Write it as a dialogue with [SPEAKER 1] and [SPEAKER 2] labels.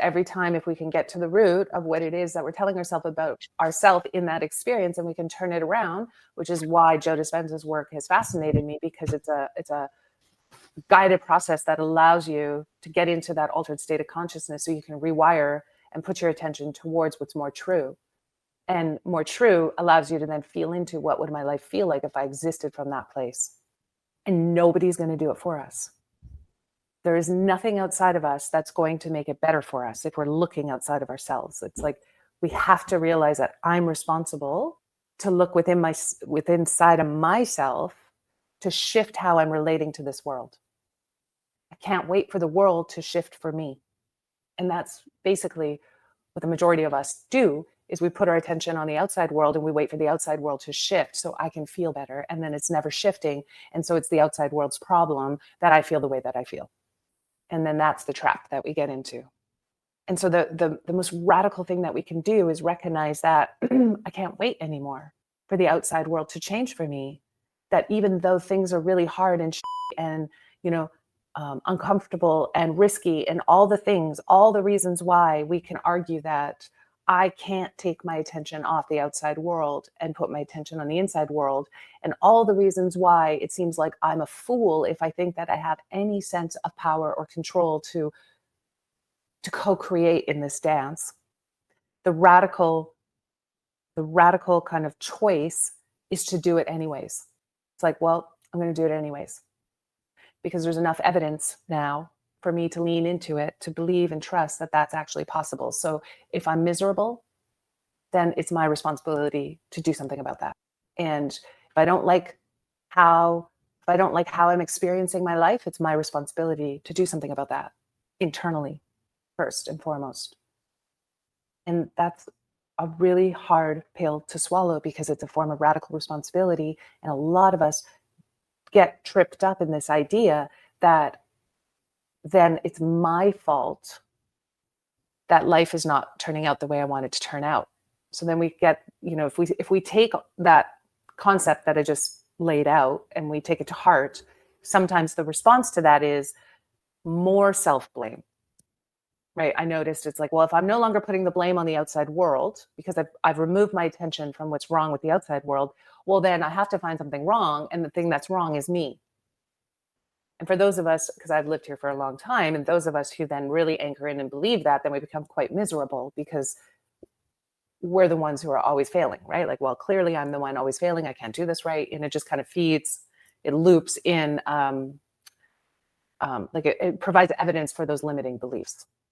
[SPEAKER 1] Every time, if we can get to the root of what it is that we're telling ourselves about ourselves in that experience, and we can turn it around, which is why Joe Dispenza's work has fascinated me, because it's a guided process that allows you to get into that altered state of consciousness so you can rewire and put your attention towards what's more true. And more true allows you to then feel into what would my life feel like if I existed from that place. And nobody's going to do it for us. There is nothing outside of us that's going to make it better for us if we're looking outside of ourselves. It's like we have to realize that I'm responsible to look within inside of myself to shift how I'm relating to this world. I can't wait for the world to shift for me. And that's basically what the majority of us do, is we put our attention on the outside world and we wait for the outside world to shift so I can feel better. And then it's never shifting. And so it's the outside world's problem that I feel the way that I feel. And then that's the trap that we get into. And so the most radical thing that we can do is recognize that I can't wait anymore for the outside world to change for me. That even though things are really hard and uncomfortable and risky and all the things, all the reasons why we can argue that I can't take my attention off the outside world and put my attention on the inside world, and all the reasons why it seems like I'm a fool if I think that I have any sense of power or control to co-create in this dance. The radical kind of choice is to do it anyways. It's like, well, I'm going to do it anyways, because there's enough evidence now for me to lean into it, to believe and trust that that's actually possible. So if I'm miserable, then it's my responsibility to do something about that. And if I don't like how I'm experiencing my life, it's my responsibility to do something about that internally, first and foremost. And that's a really hard pill to swallow, because it's a form of radical responsibility. And a lot of us get tripped up in this idea that then it's my fault that life is not turning out the way I want it to turn out. So then we get, if we take that concept that I just laid out and we take it to heart, sometimes the response to that is more self-blame, right? I noticed it's like, well, if I'm no longer putting the blame on the outside world because I've removed my attention from what's wrong with the outside world, well, then I have to find something wrong. And the thing that's wrong is me. And for those of us, because I've lived here for a long time, and those of us who then really anchor in and believe that, then we become quite miserable, because we're the ones who are always failing, right? Like, well, clearly I'm the one always failing. I can't do this right. And it just kind of it loops in, it provides evidence for those limiting beliefs.